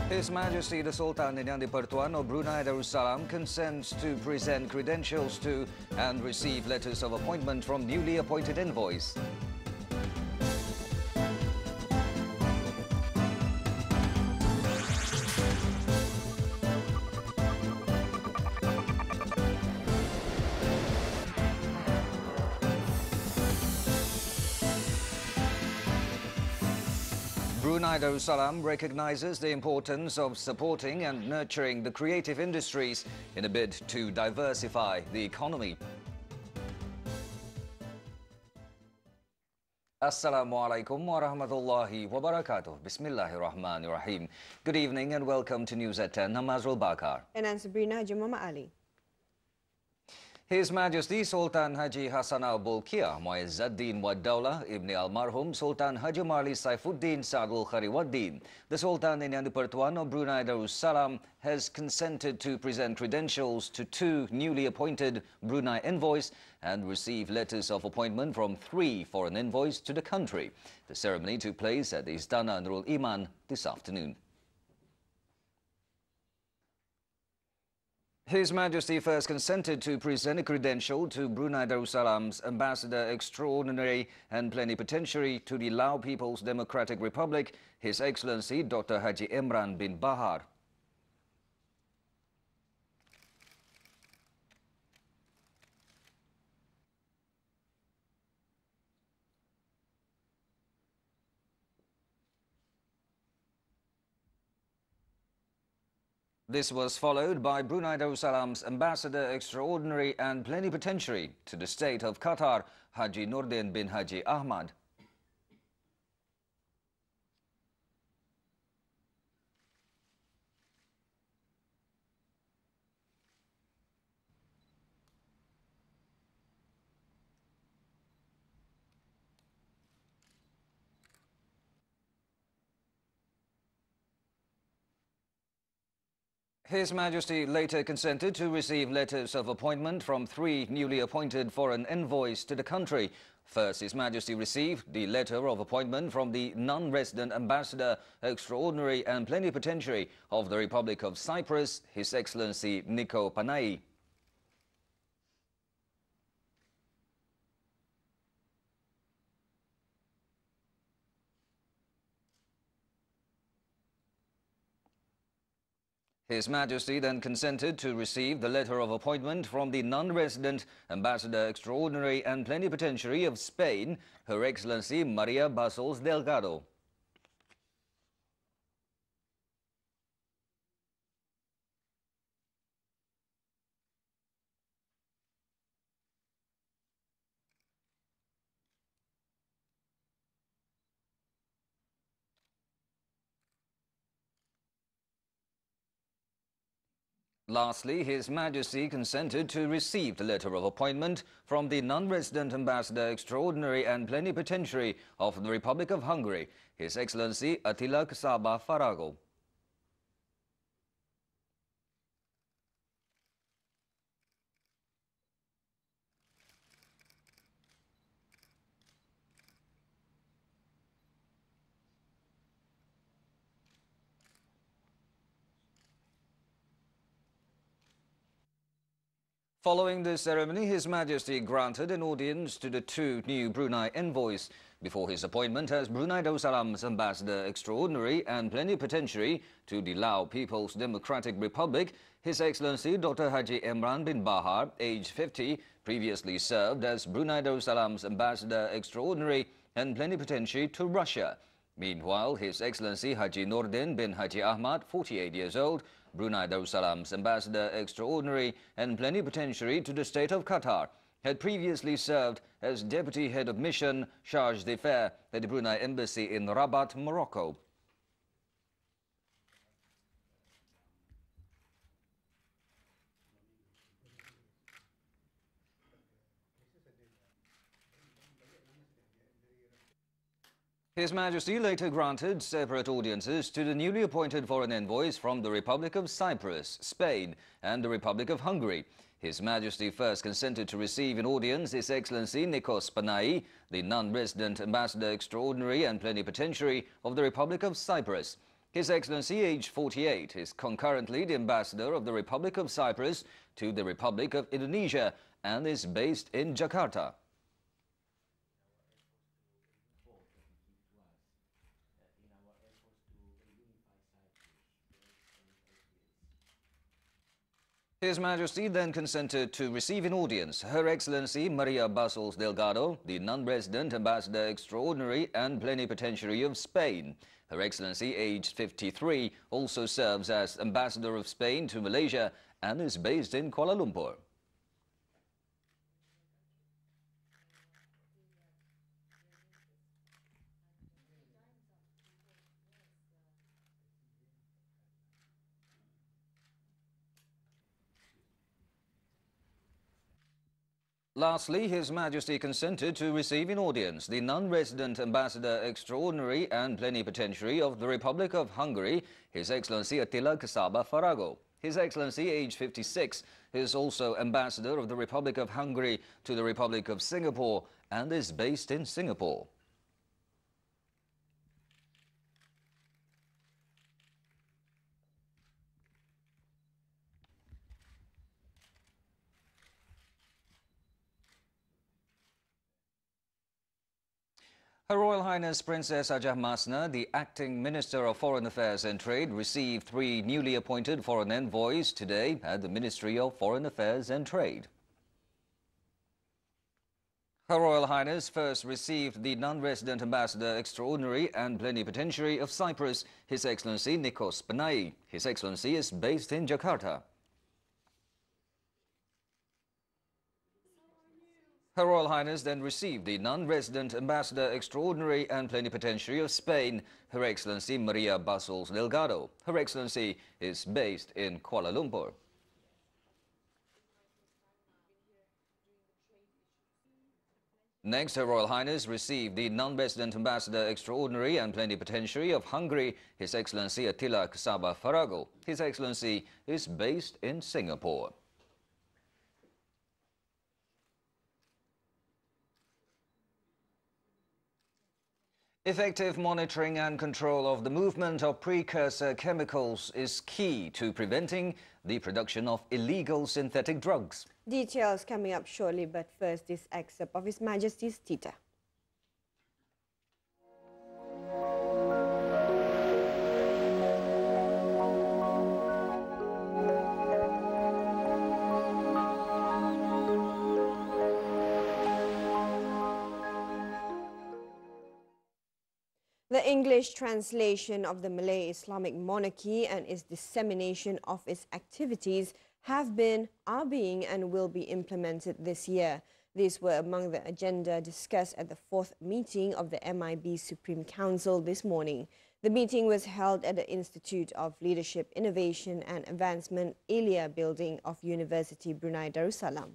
His Majesty the Sultan Yang di-Pertuan of Brunei Darussalam consents to present credentials to and receive letters of appointment from newly appointed envoys. Brunei Darussalam recognizes the importance of supporting and nurturing the creative industries in a bid to diversify the economy. Assalamualaikum warahmatullahi wabarakatuh. Bismillahirrahmanirrahim. Good evening and welcome to News at 10. I'm Azrul Bakar. And I'm Sabrina Jumama Ali. His Majesty Sultan Haji Hassan al-Bolkiah Muizzuddin Wad Daulah Ibni Almarhum Sultan Haji Marli Saifuddin Sadul Khariwaddin, the Sultan Yang di-Pertuan of Brunei Darussalam, has consented to present credentials to 2 newly appointed Brunei envoys and receive letters of appointment from 3 foreign envoys to the country. The ceremony took place at the Istana Nurul Iman this afternoon. His Majesty first consented to present a credential to Brunei Darussalam's Ambassador Extraordinary and Plenipotentiary to the Lao People's Democratic Republic, His Excellency Dr. Haji Emran bin Bahar. This was followed by Brunei Darussalam's Ambassador Extraordinary and Plenipotentiary to the State of Qatar, Haji Nordin bin Haji Ahmad. His Majesty later consented to receive letters of appointment from 3 newly appointed foreign envoys to the country. First, His Majesty received the letter of appointment from the non-resident Ambassador Extraordinary and Plenipotentiary of the Republic of Cyprus, His Excellency Niko Panai. His Majesty then consented to receive the letter of appointment from the non-resident Ambassador Extraordinary and Plenipotentiary of Spain, Her Excellency Maria Bassols Delgado. Lastly, His Majesty consented to receive the letter of appointment from the non-resident Ambassador Extraordinary and Plenipotentiary of the Republic of Hungary, His Excellency Attila Csaba Faragó. Following the ceremony, His Majesty granted an audience to the 2 new Brunei envoys before his appointment as Brunei Darussalam's Ambassador Extraordinary and Plenipotentiary to the Lao People's Democratic Republic. His Excellency Dr. Haji Emran bin Bahar, aged 50, previously served as Brunei Darussalam's Ambassador Extraordinary and Plenipotentiary to Russia. Meanwhile, His Excellency Haji Nordin bin Haji Ahmad, 48 years old, Brunei Darussalam's Ambassador Extraordinary and Plenipotentiary to the State of Qatar, had previously served as Deputy Head of Mission Charge d'Affaires at the Brunei Embassy in Rabat, Morocco. His Majesty later granted separate audiences to the newly appointed foreign envoys from the Republic of Cyprus, Spain and the Republic of Hungary. His Majesty first consented to receive in audience His Excellency Nikos Panai, the non-resident Ambassador Extraordinary and Plenipotentiary of the Republic of Cyprus. His Excellency, aged 48, is concurrently the ambassador of the Republic of Cyprus to the Republic of Indonesia and is based in Jakarta. His Majesty then consented to receive in audience Her Excellency Maria Bassols Delgado, the non-resident Ambassador Extraordinary and Plenipotentiary of Spain. Her Excellency, aged 53, also serves as Ambassador of Spain to Malaysia and is based in Kuala Lumpur. Lastly, His Majesty consented to receive in audience the non-resident Ambassador Extraordinary and Plenipotentiary of the Republic of Hungary, His Excellency Attila Kasaba-Farago. His Excellency, aged 56, is also Ambassador of the Republic of Hungary to the Republic of Singapore and is based in Singapore. Her Royal Highness Princess Hajah Masna, the Acting Minister of Foreign Affairs and Trade, received 3 newly appointed foreign envoys today at the Ministry of Foreign Affairs and Trade. Her Royal Highness first received the non-resident Ambassador Extraordinary and Plenipotentiary of Cyprus, His Excellency Nikos Panay. His Excellency is based in Jakarta. Her Royal Highness then received the non-resident Ambassador Extraordinary and Plenipotentiary of Spain, Her Excellency Maria Bassols Delgado. Her Excellency is based in Kuala Lumpur. Next, Her Royal Highness received the non-resident Ambassador Extraordinary and Plenipotentiary of Hungary, His Excellency Attila Kasaba-Farago. His Excellency is based in Singapore. Effective monitoring and control of the movement of precursor chemicals is key to preventing the production of illegal synthetic drugs. Details coming up shortly, but first this excerpt of His Majesty's Tita. The English translation of the Malay Islamic monarchy and its dissemination of its activities have been, are being and will be implemented this year. These were among the agenda discussed at the 4th meeting of the MIB Supreme Council this morning. The meeting was held at the Institute of Leadership, Innovation and Advancement, Ilia building of University Brunei Darussalam.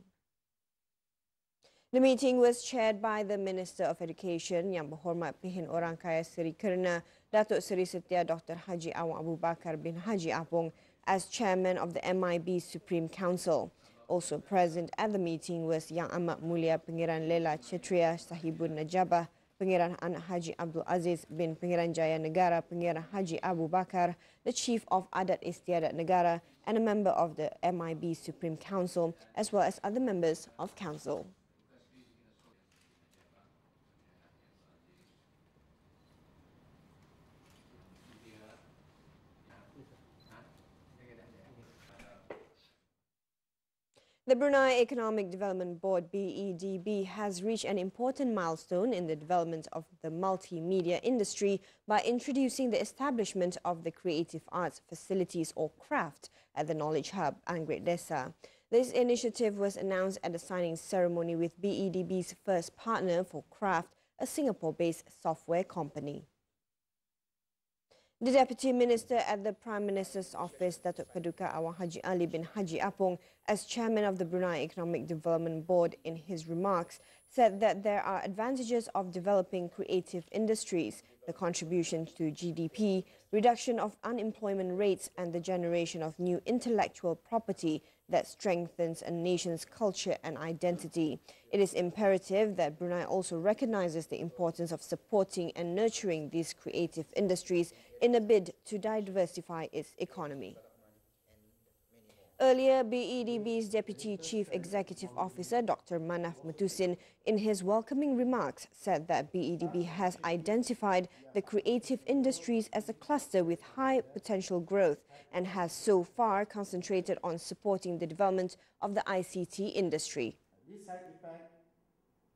The meeting was chaired by the Minister of Education, Yang Berhormat Pihin Orang Kaya Seri Kerana, Datuk Seri Setia Dr. Haji Awang Abu Bakar bin Haji Apong, as Chairman of the MIB Supreme Council. Also present at the meeting was Yang Amat Mulia Pangeran Lela Chetria Sahibun Najabah, Pangeran Anak Haji Abdul Aziz bin Pangeran Jaya Negara, Pangeran Haji Abu Bakar, the Chief of Adat Istiadat Negara, and a member of the MIB Supreme Council, as well as other members of Council. The Brunei Economic Development Board, BEDB, has reached an important milestone in the development of the multimedia industry by introducing the establishment of the Creative Arts Facilities or CRAFT at the Knowledge Hub, Anggrek Desa. This initiative was announced at the signing ceremony with BEDB's first partner for CRAFT, a Singapore-based software company. The Deputy Minister at the Prime Minister's Office, Datuk Paduka Awang Haji Ali bin Haji Apong, as Chairman of the Brunei Economic Development Board, in his remarks, said that there are advantages of developing creative industries, the contribution to GDP, reduction of unemployment rates and the generation of new intellectual property that strengthens a nation's culture and identity. It is imperative that Brunei also recognizes the importance of supporting and nurturing these creative industries in a bid to diversify its economy. Earlier, BEDB's Deputy Chief Executive Officer Dr. Manaf Matusin, in his welcoming remarks, said that BEDB has identified the creative industries as a cluster with high potential growth and has so far concentrated on supporting the development of the ICT industry. This side effect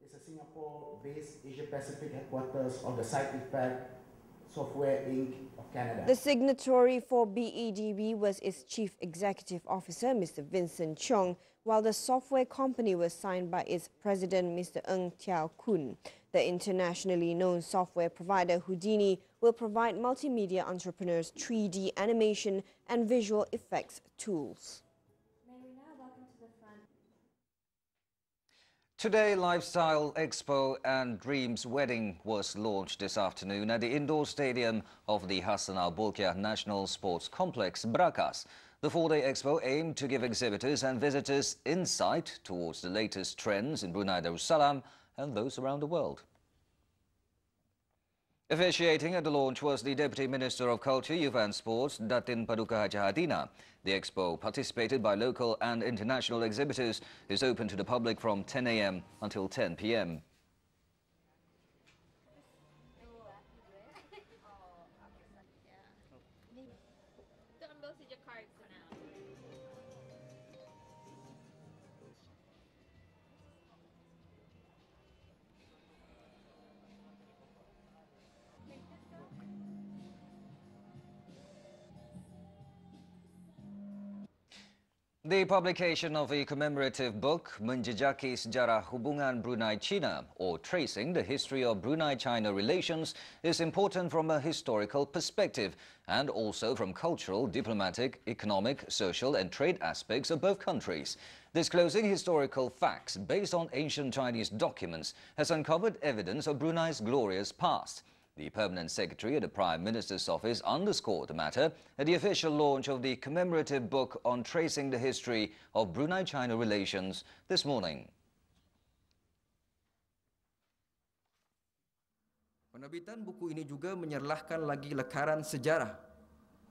is a Singapore-based Asia-Pacific headquarters of the Side Effect Software Inc. of Canada. The signatory for BEDB was its Chief Executive Officer, Mr. Vincent Chong, while the software company was signed by its president, Mr. Ng Tiao Kun. The internationally known software provider Houdini will provide multimedia entrepreneurs 3D animation and visual effects tools. Today, Lifestyle Expo and Dreams Wedding was launched this afternoon at the indoor stadium of the Hassan Al Bolkiah National Sports Complex, Brakas. The four-day expo aimed to give exhibitors and visitors insight towards the latest trends in Brunei Darussalam and those around the world. Officiating at the launch was the Deputy Minister of Culture, Youth and Sports, Datin Paduka Jahadina. The expo, participated by local and international exhibitors, is open to the public from 10 a.m. until 10 p.m. The publication of a commemorative book, Menjejaki Sejarah Hubungan Brunei-China, or Tracing the History of Brunei-China Relations, is important from a historical perspective and also from cultural, diplomatic, economic, social and trade aspects of both countries. Disclosing historical facts based on ancient Chinese documents has uncovered evidence of Brunei's glorious past. The Permanent Secretary at the Prime Minister's office underscored the matter at the official launch of the commemorative book on tracing the history of Brunei-China relations this morning. Penerbitan buku ini juga menyerlahkan lagi lekaran sejarah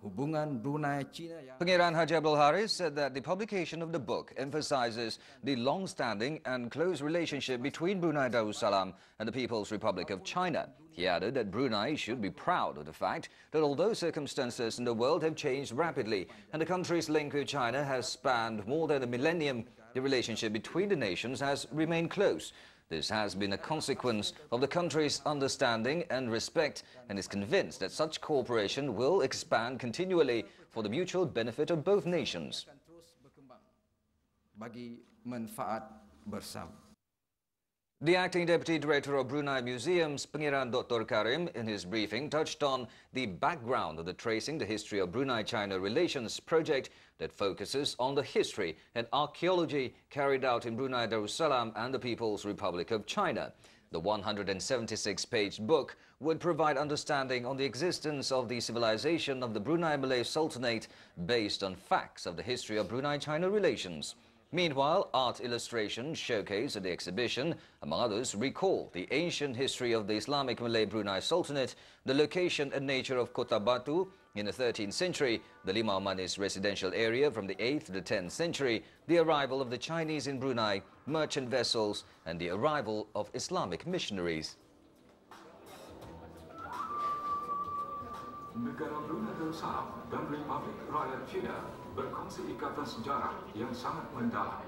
hubungan Brunei-China. Pangeran Haji Abdul Haris said that the publication of the book emphasizes the long-standing and close relationship between Brunei Darussalam and the People's Republic of China. He added that Brunei should be proud of the fact that although circumstances in the world have changed rapidly and the country's link with China has spanned more than a millennium, the relationship between the nations has remained close. This has been a consequence of the country's understanding and respect, and is convinced that such cooperation will expand continually for the mutual benefit of both nations. Bagi manfaat bersama. The Acting Deputy Director of Brunei Museums, Pangeran Dr. Karim, in his briefing touched on the background of the Tracing the History of Brunei-China Relations project that focuses on the history and archaeology carried out in Brunei Darussalam and the People's Republic of China. The 176-page book would provide understanding on the existence of the civilization of the Brunei Malay Sultanate based on facts of the history of Brunei-China relations. Meanwhile, art illustrations showcased at the exhibition, among others, recall the ancient history of the Islamic Malay Brunei Sultanate, the location and nature of Kota Batu in the 13th century, the Limau Manis residential area from the 8th to the 10th century, the arrival of the Chinese in Brunei, merchant vessels, and the arrival of Islamic missionaries. Negara Brunei Darussalam dan Republik Rakyat China berkongsi ikatan sejarah yang sangat mendalam.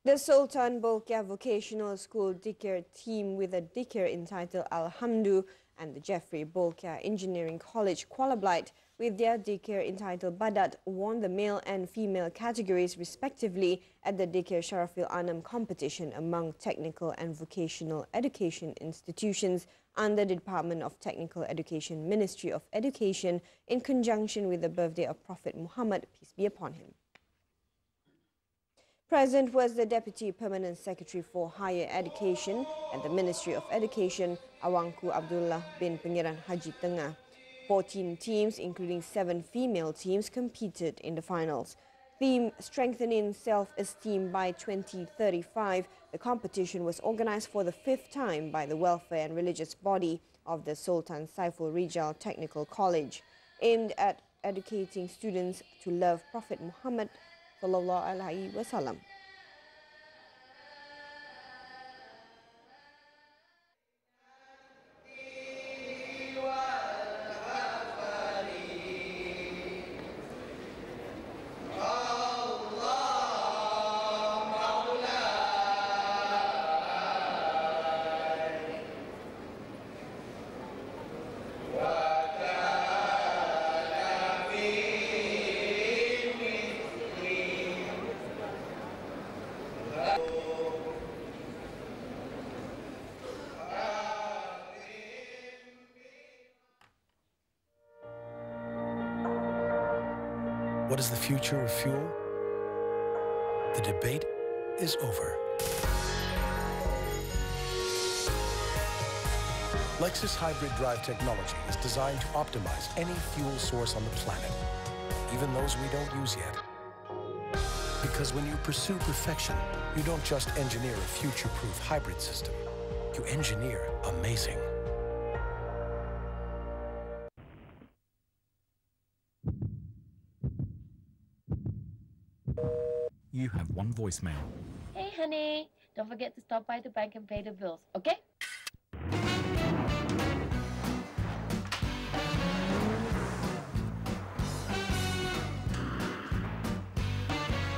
The Sultan Bolkiah Vocational School Dikir team with a Dikir entitled Alhamdu and the Jeffrey Bolkiah Engineering College Kuala Blight with their Dikir entitled Badat won the male and female categories respectively at the Dikir Sharafil Anam competition among technical and vocational education institutions under the Department of Technical Education, Ministry of Education, in conjunction with the birthday of Prophet Muhammad, peace be upon him. Present was the Deputy Permanent Secretary for Higher Education at the Ministry of Education, Awangku Abdullah bin Pangeran Haji Tengah. 14 teams, including 7 female teams, competed in the finals. Theme Strengthening Self-Esteem by 2035, the competition was organized for the 5th time by the welfare and religious body of the Sultan Saiful Rijal Technical College, aimed at educating students to love Prophet Muhammad sallallahu alaihi wasallam. What is the future of fuel? The debate is over. Lexus hybrid drive technology is designed to optimize any fuel source on the planet, even those we don't use yet. Because when you pursue perfection, you don't just engineer a future-proof hybrid system, you engineer amazing. You have one voicemail. Hey honey, don't forget to stop by the bank and pay the bills, okay?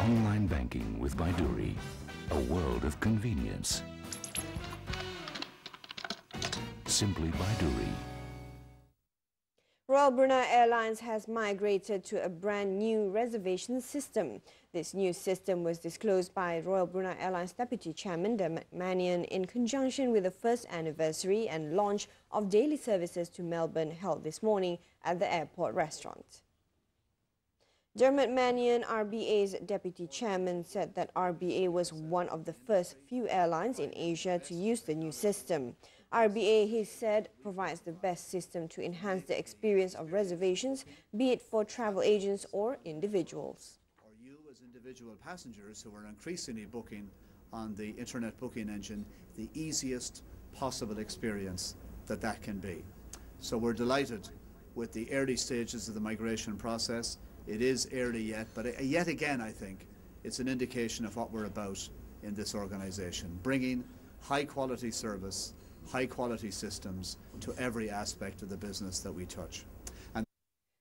Online banking with Baiduri, a world of convenience. Simply Baiduri. Royal Brunei Airlines has migrated to a brand new reservation system. This new system was disclosed by Royal Brunei Airlines Deputy Chairman Dermot Mannion in conjunction with the first anniversary and launch of daily services to Melbourne held this morning at the airport restaurant. Dermot Mannion, RBA's Deputy Chairman, said that RBA was one of the first few airlines in Asia to use the new system. RBA, he said, provides the best system to enhance the experience of reservations, be it for travel agents or individuals. For you as individual passengers who are increasingly booking on the internet booking engine, the easiest possible experience that can be. So we're delighted with the early stages of the migration process. It is early yet, but yet again I think it's an indication of what we're about in this organisation, bringing high quality service, high quality systems to every aspect of the business that we touch.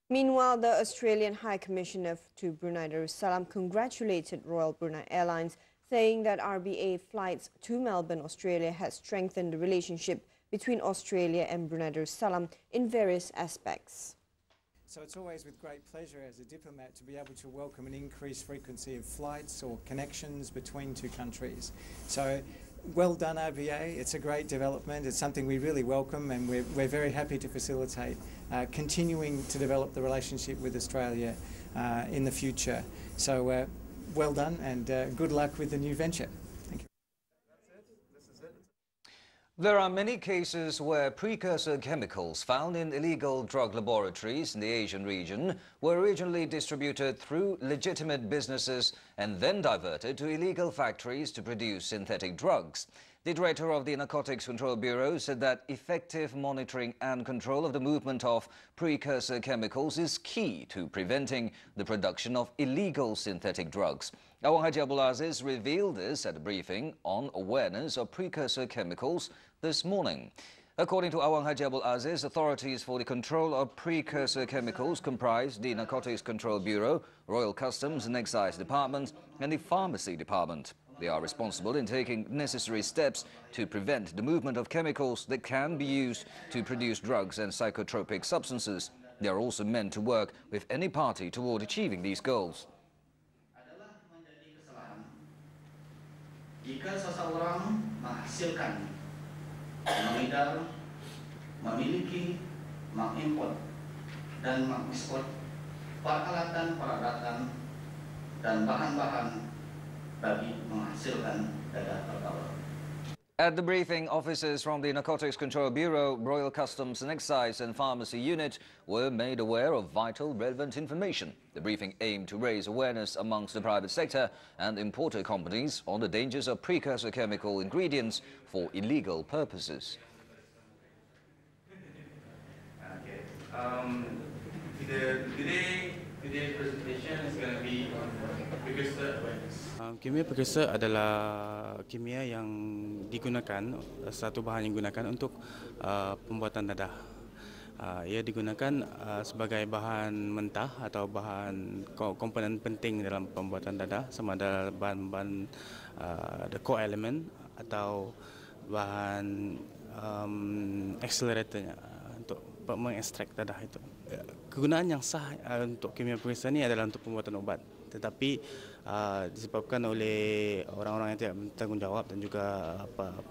Meanwhile, the Australian High Commissioner to Brunei Darussalam congratulated Royal Brunei Airlines, saying that RBA flights to Melbourne, Australia has strengthened the relationship between Australia and Brunei Darussalam in various aspects. So it's always with great pleasure as a diplomat to be able to welcome an increased frequency of flights or connections between two countries. So well done RBA, it's a great development, it's something we really welcome, and we're very happy to facilitate continuing to develop the relationship with Australia in the future. So well done and good luck with the new venture. Thank you. There are many cases where precursor chemicals found in illegal drug laboratories in the Asian region were originally distributed through legitimate businesses and then diverted to illegal factories to produce synthetic drugs. The director of the Narcotics Control Bureau said that effective monitoring and control of the movement of precursor chemicals is key to preventing the production of illegal synthetic drugs. Awang Haji Abdul Aziz revealed this at a briefing on awareness of precursor chemicals this morning. According to Awang Haji Abdul Aziz, authorities for the control of precursor chemicals comprise the Narcotics Control Bureau, Royal Customs and Excise Department and the Pharmacy Department. They are responsible in taking necessary steps to prevent the movement of chemicals that can be used to produce drugs and psychotropic substances. They are also meant to work with any party toward achieving these goals. Jika seseorang menghasilkan, mengedar, memiliki, mengimport, dan mengekspor peralatan, dan bahan-bahan bagi menghasilkan dadah tertawar. At the briefing, officers from the Narcotics Control Bureau, Royal Customs and Excise and Pharmacy Unit were made aware of vital, relevant information. The briefing aimed to raise awareness amongst the private sector and importer companies on the dangers of precursor chemical ingredients for illegal purposes. Today's presentation is going to be on precursor awareness. Kimia precursor adalah kimia yang digunakan, satu bahan yang digunakan untuk pembuatan dadah. Ia digunakan sebagai bahan mentah atau bahan komponen penting dalam pembuatan dadah, sama ada bahan-bahan the core element atau bahan acceleratornya untuk mengekstrak dadah itu. Kegunaan yang sah untuk kimia precursor ini adalah untuk pembuatan obat, tetapi disebabkan oleh orang-orang yang tidak bertanggungjawab dan juga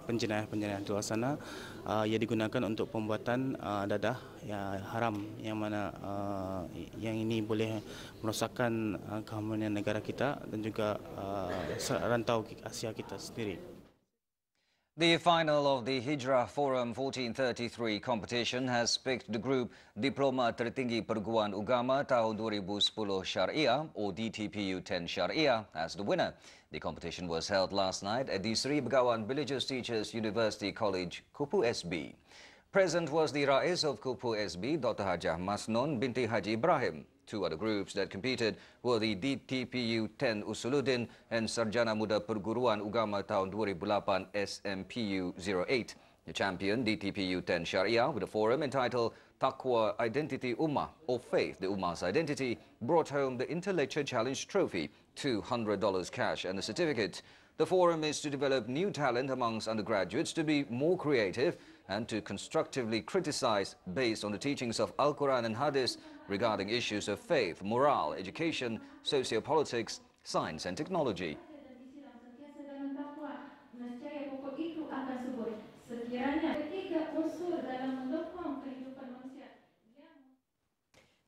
penjenayah-penjenayah di luar sana, ia digunakan untuk pembuatan dadah yang haram, yang mana yang ini boleh merosakkan keharmonian negara kita dan juga rantau Asia kita sendiri. The final of the Hijrah Forum 1433 competition has picked the group Diploma Tertinggi Perguruan Agama tahun 2010 Syariah or DTPU 10 Syariah as the winner. The competition was held last night at the Sri Begawan Religious Teachers University College, Kupu SB. Present was the Rais of Kupu SB, Dr. Hajah Masnon binti Haji Ibrahim. Two other groups that competed were the DTPU 10 Usuluddin and Sarjana Muda Perguruan Agama tahun 2008 SMPU 08. The champion, DTPU 10 Syariah, with a forum entitled Taqwa Identity Ummah or Faith, the Ummah's Identity, brought home the Intellectual Challenge Trophy, $200 cash and a certificate. The forum is to develop new talent amongst undergraduates to be more creative and to constructively criticize based on the teachings of Al-Quran and Hadith regarding issues of faith, morale, education, sociopolitics, science and technology.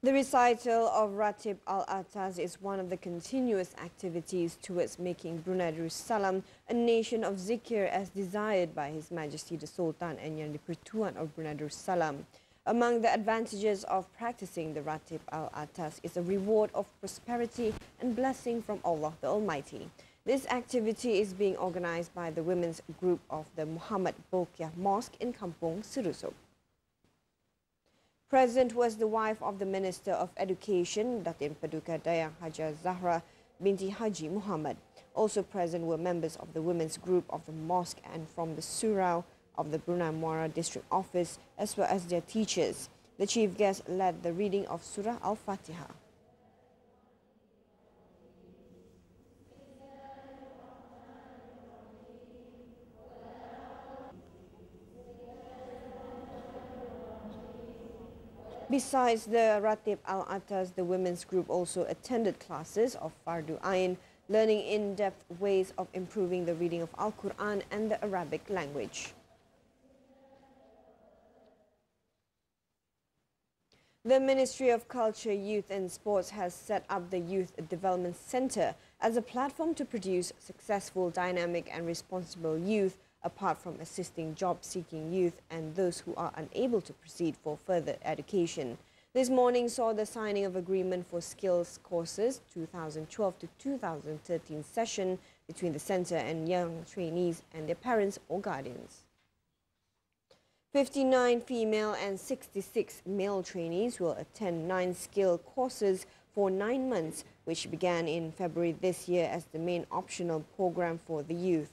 The recital of Ratib Al-Atas is one of the continuous activities towards making Brunei Darussalam a nation of zikr as desired by His Majesty the Sultan and Yang di-Pertuan of Brunei Darussalam. Among the advantages of practicing the Ratib Al-Atas is a reward of prosperity and blessing from Allah the Almighty. This activity is being organized by the women's group of the Muhammad Bolkiah Mosque in Kampung Serusuk. Present was the wife of the Minister of Education, Datin Paduka Dayang Haja Zahra binti Haji Muhammad. Also present were members of the women's group of the mosque and from the Surau of the Brunei Muara District Office, as well as their teachers. The chief guest led the reading of Surah Al-Fatiha. Besides the Ratib Al-Atas, the women's group also attended classes of Fardu Ain, learning in-depth ways of improving the reading of Al-Quran and the Arabic language. The Ministry of Culture, Youth and Sports has set up the Youth Development Centre as a platform to produce successful, dynamic and responsible youth, apart from assisting job-seeking youth and those who are unable to proceed for further education. This morning saw the signing of agreement for skills courses 2012 to 2013 session between the centre and young trainees and their parents or guardians. 59 female and 66 male trainees will attend 9 skill courses for 9 months, which began in February this year as the main optional program for the youth.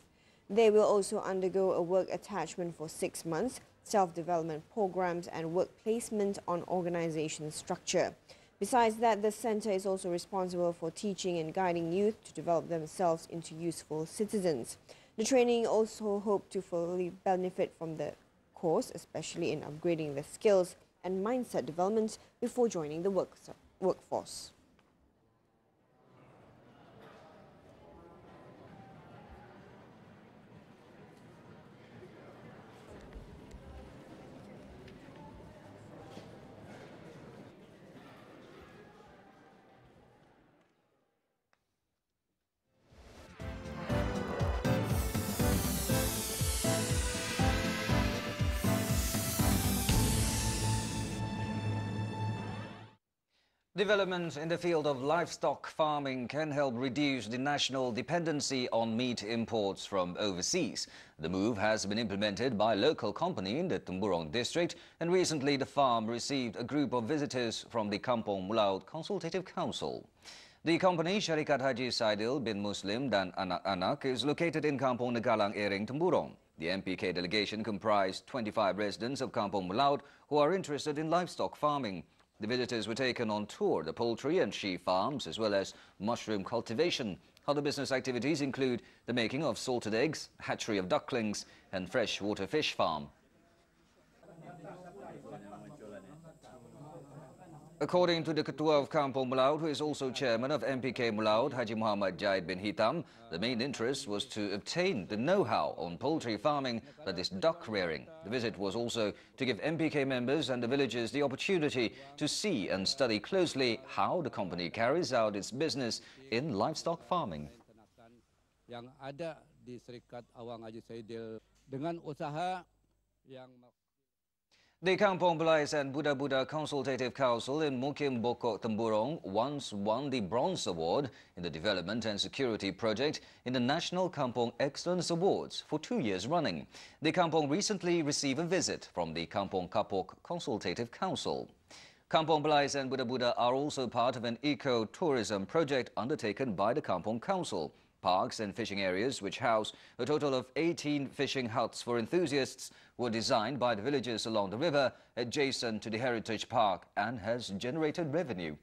They will also undergo a work attachment for 6 months, self-development programs and work placement on organization structure. Besides that, the centre is also responsible for teaching and guiding youth to develop themselves into useful citizens. The training also hope to fully benefit from the course, especially in upgrading their skills and mindset development before joining the workforce. The Development in the field of livestock farming can help reduce the national dependency on meat imports from overseas. The move has been implemented by a local company in the Temburong district, and recently the farm received a group of visitors from the Kampung Melaut Consultative Council. The company, Syarikat Haji Saidil bin Muslim dan Anak-Anak, is located in Kampung Negalang Ering, Temburong. The MPK delegation comprised 25 residents of Kampung Melaut who are interested in livestock farming. The visitors were taken on tour the poultry and sheep farms as well as mushroom cultivation. Other business activities include the making of salted eggs, hatchery of ducklings and freshwater fish farm. According to the Ketua of Kampung Melaut, who is also chairman of MPK Melaut, Haji Muhammad Jaid bin Hitam, the main interest was to obtain the know-how on poultry farming, that is duck rearing. The visit was also to give MPK members and the villagers the opportunity to see and study closely how the company carries out its business in livestock farming. Yang ada di Serikat Awang Haji Saidil dengan usaha yang The Kampung Belais and Budak-Budak Consultative Council in Mukim Bokok, Temburong once won the Bronze Award in the Development and Security Project in the National Kampung Excellence Awards for 2 years running. The Kampung recently received a visit from the Kampung Kapok Consultative Council. Kampung Belais and Budak-Budak are also part of an eco-tourism project undertaken by the Kampung Council. Parks and fishing areas, which house a total of 18 fishing huts for enthusiasts, were designed by the villagers along the river adjacent to the Heritage Park and has generated revenue.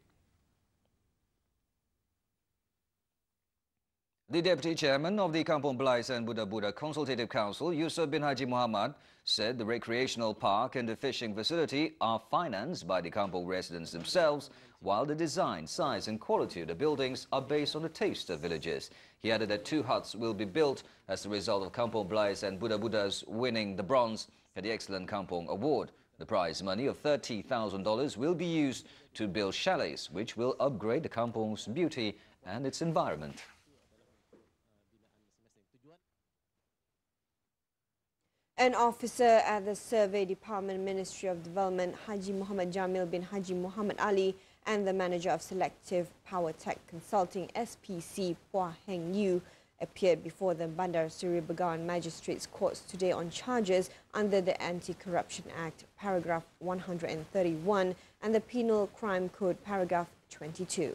The Deputy Chairman of the Kampung Belais and Budak-Budak Consultative Council, Yusuf bin Haji Muhammad, said the recreational park and the fishing facility are financed by the Kampung residents themselves, while the design, size and quality of the buildings are based on the taste of villagers. He added that 2 huts will be built as the result of Kampung Belais and Budak-Budak's winning the bronze at the Excellent Kampung Award. The prize money of $30,000 will be used to build chalets, which will upgrade the kampung's beauty and its environment. An officer at the Survey Department, Ministry of Development, Haji Muhammad Jamil bin Haji Muhammad Ali, and the manager of Selective Power Tech Consulting, SPC, Puah Heng Yu, appeared before the Bandar Seri Begawan Magistrates Courts today on charges under the Anti-Corruption Act, paragraph 131, and the Penal Crime Code, paragraph 22.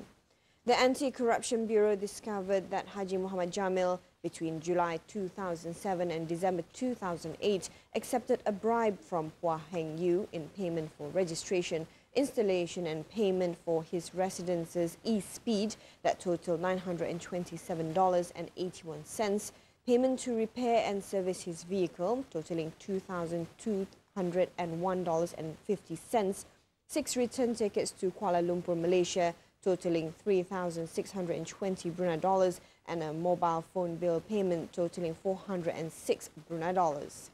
The Anti-Corruption Bureau discovered that Haji Muhammad Jamil, between July 2007 and December 2008, accepted a bribe from Puah Heng Yu in payment for registration, installation and payment for his residence's e-speed that totaled $927.81, payment to repair and service his vehicle totaling $2,201.50, 6 return tickets to Kuala Lumpur, Malaysia, totaling $3,620 Brunei dollars, and a mobile phone bill payment totaling $406 Brunei dollars.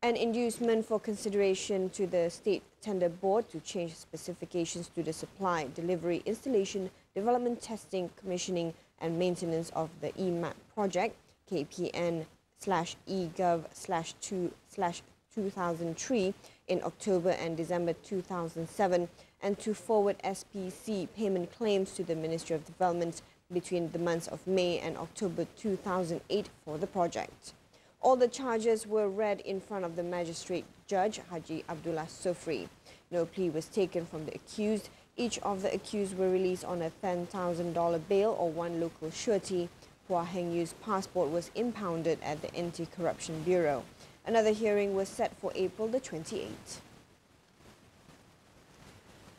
An inducement for consideration to the State Tender Board to change specifications to the supply, delivery, installation, development, testing, commissioning and maintenance of the EMAP project, KPN/eGov/2/2003 in October and December 2007, and to forward SPC payment claims to the Ministry of Development between the months of May and October 2008 for the project. All the charges were read in front of the magistrate judge, Haji Abdullah Sofri. No plea was taken from the accused. Each of the accused were released on a $10,000 bail or 1 local surety. Puah Heng Yu's passport was impounded at the Anti-Corruption Bureau. Another hearing was set for April the 28th.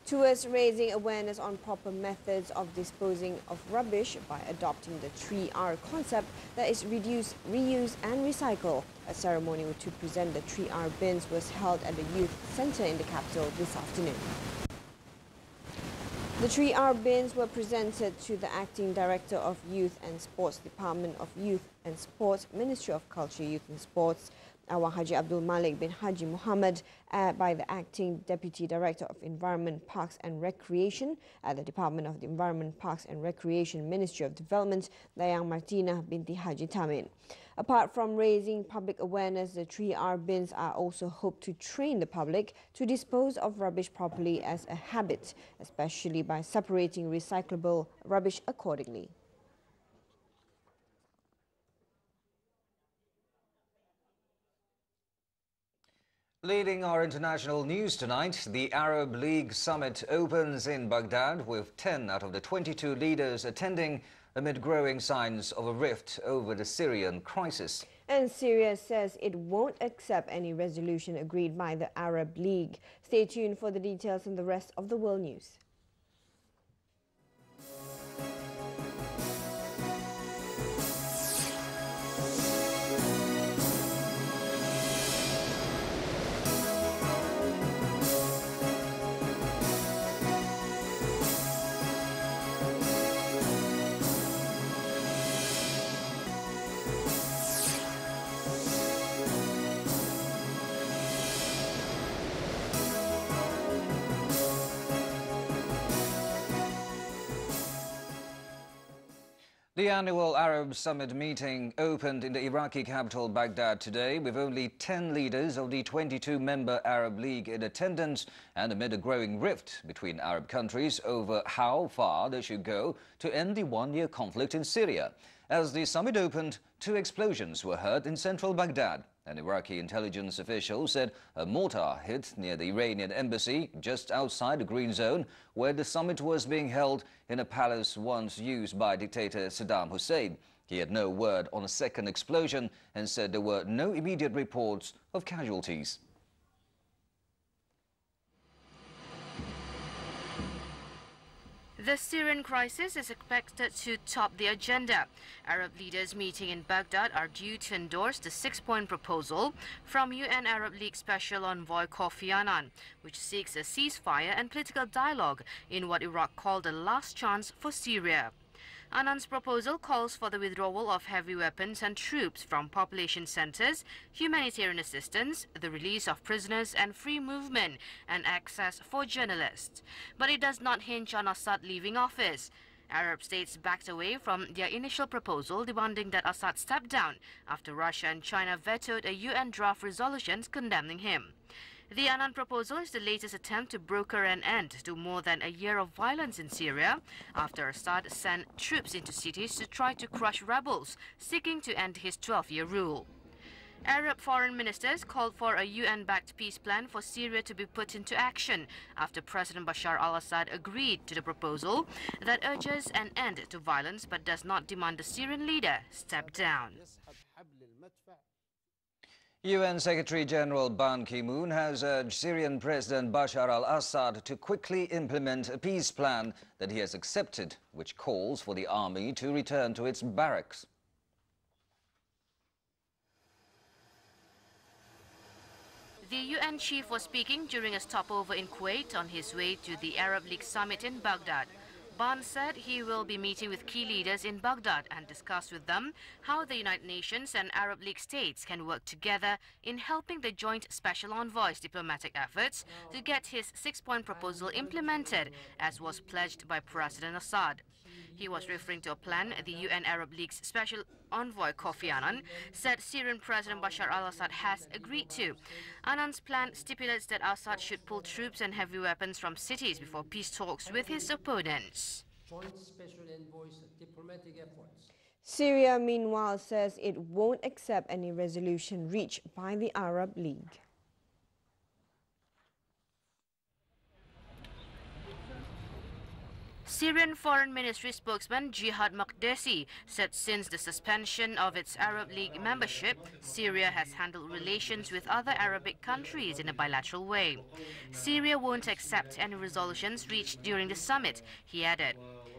Towards raising awareness on proper methods of disposing of rubbish by adopting the 3R concept, that is reduce, reuse and recycle, a ceremony to present the 3R bins was held at the Youth Centre in the capital this afternoon. The 3R bins were presented to the Acting Director of Youth and Sports, Department of Youth and Sports, Ministry of Culture, Youth and Sports, Awang Haji Abdul Malik bin Haji Muhammad by the Acting Deputy Director of Environment, Parks and Recreation at the Department of the Environment, Parks and Recreation, Ministry of Development, Dayang Martina binti Haji Tamin. Apart from raising public awareness, the 3R bins are also hoped to train the public to dispose of rubbish properly as a habit, especially by separating recyclable rubbish accordingly. Leading our international news tonight, the Arab League summit opens in Baghdad with 10 out of the 22 leaders attending amid growing signs of a rift over the Syrian crisis. And Syria says it won't accept any resolution agreed by the Arab League. Stay tuned for the details in the rest of the world news. The annual Arab Summit meeting opened in the Iraqi capital Baghdad today with only 10 leaders of the 22-member Arab League in attendance and amid a growing rift between Arab countries over how far they should go to end the one-year conflict in Syria. As the summit opened, 2 explosions were heard in central Baghdad. An Iraqi intelligence official said a mortar hit near the Iranian embassy just outside the Green Zone, where the summit was being held in a palace once used by dictator Saddam Hussein. He had no word on a second explosion and said there were no immediate reports of casualties. The Syrian crisis is expected to top the agenda. Arab leaders meeting in Baghdad are due to endorse the 6-point proposal from UN Arab League Special Envoy Kofi Annan, which seeks a ceasefire and political dialogue in what Iraq called the last chance for Syria. Annan's proposal calls for the withdrawal of heavy weapons and troops from population centers, humanitarian assistance, the release of prisoners and free movement and access for journalists. But it does not hinge on Assad leaving office. Arab states backed away from their initial proposal, demanding that Assad step down after Russia and China vetoed a UN draft resolution condemning him. The Annan proposal is the latest attempt to broker an end to more than a year of violence in Syria after Assad sent troops into cities to try to crush rebels seeking to end his 12-year rule. Arab foreign ministers called for a UN-backed peace plan for Syria to be put into action after President Bashar al-Assad agreed to the proposal that urges an end to violence but does not demand the Syrian leader step down. UN Secretary-General Ban Ki-moon has urged Syrian President Bashar al-Assad to quickly implement a peace plan that he has accepted, which calls for the army to return to its barracks. The UN chief was speaking during a stopover in Kuwait on his way to the Arab League summit in Baghdad. Ban said he will be meeting with key leaders in Baghdad and discuss with them how the United Nations and Arab League states can work together in helping the joint special envoy's diplomatic efforts to get his 6-point proposal implemented, as was pledged by President Assad. He was referring to a plan the UN Arab League's Special Envoy Kofi Annan said Syrian President Bashar al-Assad has agreed to. Annan's plan stipulates that Assad should pull troops and heavy weapons from cities before peace talks with his opponents. Joint Special Envoy's diplomatic efforts. Syria, meanwhile, says it won't accept any resolution reached by the Arab League. Syrian Foreign Ministry spokesman Jihad Makdisi said since the suspension of its Arab League membership, Syria has handled relations with other Arabic countries in a bilateral way. Syria won't accept any resolutions reached during the summit, he added.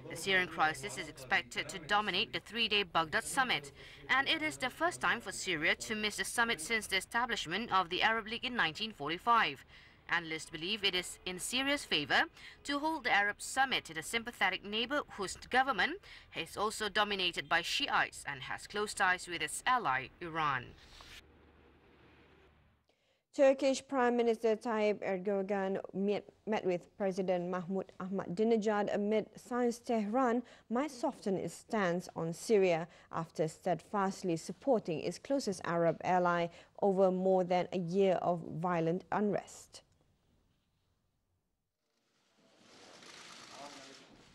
The Syrian crisis is expected to dominate the 3-day Baghdad summit, and it is the first time for Syria to miss the summit since the establishment of the Arab League in 1945. Analysts believe it is in Syria's favor to hold the Arab summit in a sympathetic neighbor whose government is also dominated by Shiites and has close ties with its ally, Iran. Turkish Prime Minister Tayyip Erdogan met with President Mahmoud Ahmadinejad amid signs Tehran might soften its stance on Syria after steadfastly supporting its closest Arab ally over more than a year of violent unrest.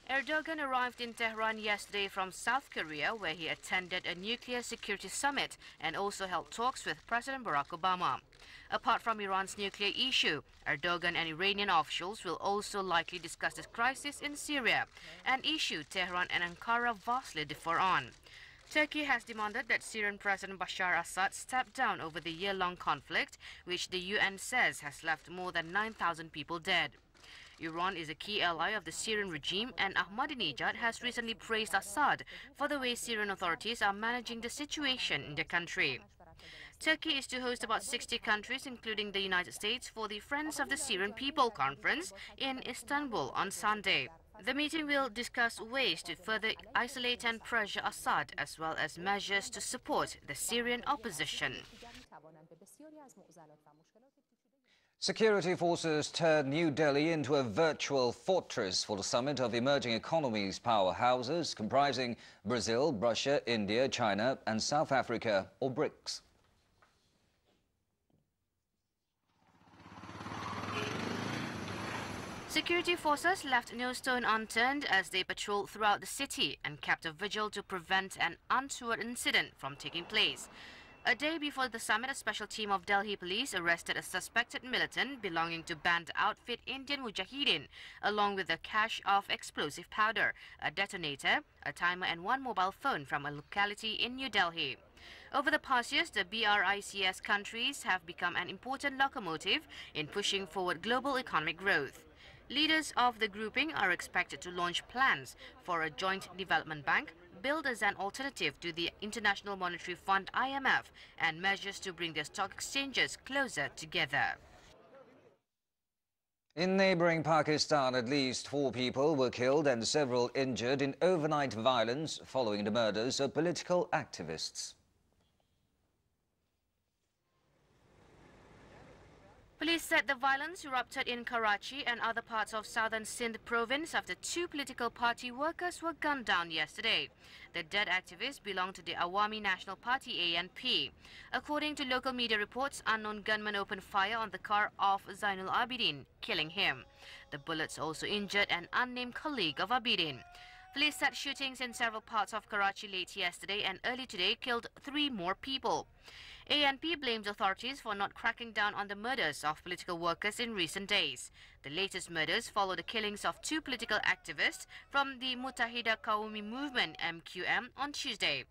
Erdogan arrived in Tehran yesterday from South Korea, where he attended a nuclear security summit and also held talks with President Barack Obama. Apart from Iran's nuclear issue, Erdogan and Iranian officials will also likely discuss the crisis in Syria, an issue Tehran and Ankara vastly differ on. Turkey has demanded that Syrian President Bashar Assad step down over the year-long conflict, which the UN says has left more than 9,000 people dead. Iran is a key ally of the Syrian regime, and Ahmadinejad has recently praised Assad for the way Syrian authorities are managing the situation in the country. Turkey is to host about 60 countries, including the United States, for the Friends of the Syrian People Conference in Istanbul on Sunday. The meeting will discuss ways to further isolate and pressure Assad, as well as measures to support the Syrian opposition. Security forces turned New Delhi into a virtual fortress for the summit of emerging economies powerhouses comprising Brazil, Russia, India, China and South Africa, or BRICS. Security forces left no stone unturned as they patrolled throughout the city and kept a vigil to prevent an untoward incident from taking place. A day before the summit, a special team of Delhi police arrested a suspected militant belonging to banned outfit Indian Mujahideen, along with a cache of explosive powder, a detonator, a timer and one mobile phone from a locality in New Delhi. Over the past years, the BRICS countries have become an important locomotive in pushing forward global economic growth. Leaders of the grouping are expected to launch plans for a joint development bank, billed as an alternative to the International Monetary Fund (IMF), and measures to bring their stock exchanges closer together. In neighbouring Pakistan, at least 4 people were killed and several injured in overnight violence following the murders of political activists. Police said the violence erupted in Karachi and other parts of southern Sindh province after 2 political party workers were gunned down yesterday. The dead activists belong to the Awami National Party (ANP). According to local media reports, unknown gunmen opened fire on the car of Zainul Abidin, killing him. The bullets also injured an unnamed colleague of Abidin. Police said shootings in several parts of Karachi late yesterday and early today killed 3 more people. ANP blames authorities for not cracking down on the murders of political workers in recent days. The latest murders follow the killings of 2 political activists from the Muttahida Qaumi movement (MQM) on Tuesday.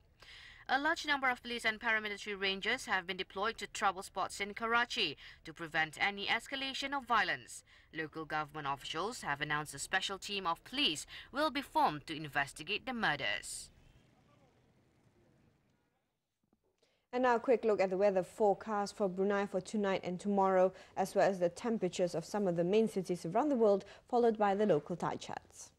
A large number of police and paramilitary rangers have been deployed to trouble spots in Karachi to prevent any escalation of violence. Local government officials have announced a special team of police will be formed to investigate the murders. And now a quick look at the weather forecast for Brunei for tonight and tomorrow, as well as the temperatures of some of the main cities around the world, followed by the local tide charts.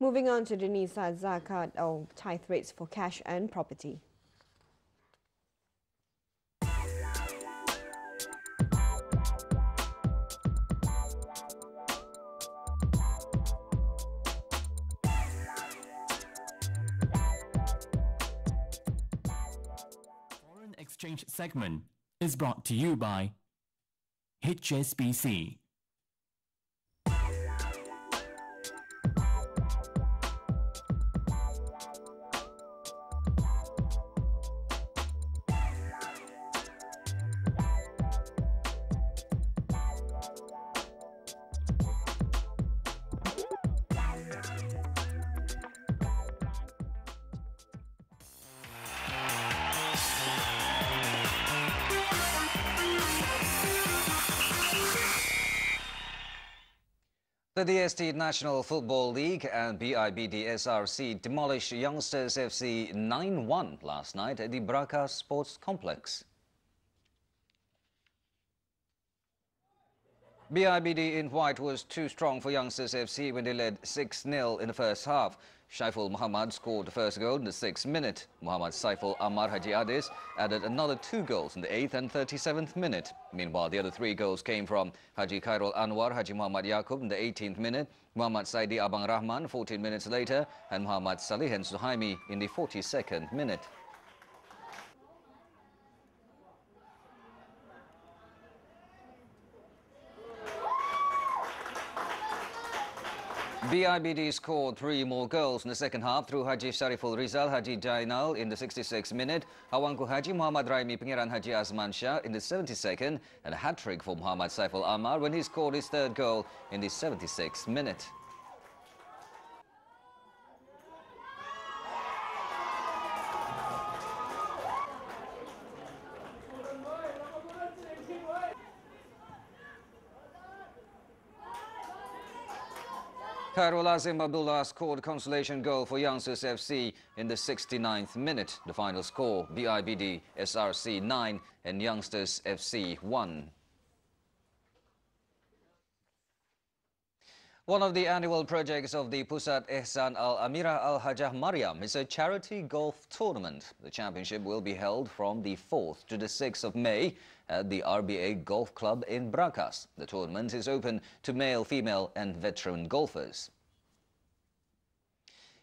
Moving on to the NISA Zakat or tithe rates for cash and property. Foreign exchange segment is brought to you by HSBC. The DST National Football League and BIBD SRC demolished Youngsters FC 9-1 last night at the Brakas Sports Complex. BIBD in white was too strong for Youngsters FC when they led 6-0 in the first half. Shaiful Muhammad scored the first goal in the 6th minute. Muhammad Saiful Ammar Haji Adis added another 2 goals in the 8th and 37th minute. Meanwhile, the other 3 goals came from Haji Khairul Anwar, Haji Muhammad Yaqub in the 18th minute, Muhammad Saidi Abang Rahman 14 minutes later, and Muhammad Salihin Suhaimi in the 42nd minute. BIBD scored 3 more goals in the second half through Haji Shariful Rizal Haji Jainal in the 66th minute, Awangku Haji Muhammad Raimi Pengiran Haji Azman Shah in the 72nd, and a hat-trick for Muhammad Saiful Ammar when he scored his 3rd goal in the 76th minute. Khairul Azim Abdullah scored a consolation goal for Youngsters FC in the 69th minute. The final score, BIBD SRC 9 and Youngsters FC 1. One of the annual projects of the Pusat Ehsan Al-Amirah Al-Hajjah Mariam is a charity golf tournament. The championship will be held from the 4th to the 6th of May at the RBA Golf Club in Brakas. The tournament is open to male, female and veteran golfers.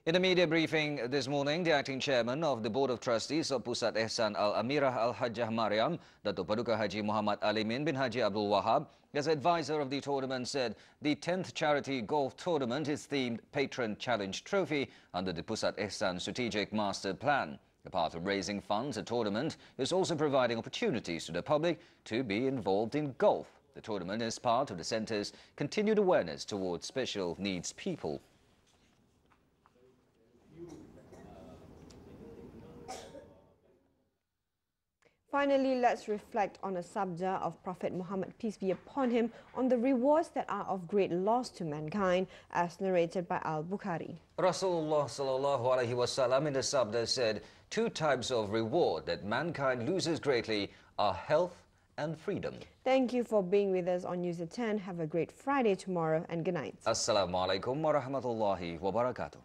In a media briefing this morning, the acting chairman of the Board of Trustees of Pusat Ehsan Al-Amirah Al-Hajjah Mariam, Datuk Paduka Haji Muhammad Alimin bin Haji Abdul Wahab, as advisor of the tournament, said the 10th charity golf tournament is themed Patron Challenge Trophy under the Pusat Ehsan Strategic Master Plan. A part of raising funds, the tournament is also providing opportunities to the public to be involved in golf. The tournament is part of the centre's continued awareness towards special needs people. Finally, let's reflect on a sabda of Prophet Muhammad, peace be upon him, on the rewards that are of great loss to mankind, as narrated by Al-Bukhari. Rasulullah sallallahu alaihi wasallam in the sabda said, 2 types of reward that mankind loses greatly are health and freedom. Thank you for being with us on News at 10. Have a great Friday tomorrow and good night. Assalamu alaikum wa rahmatullahi wa barakatuh.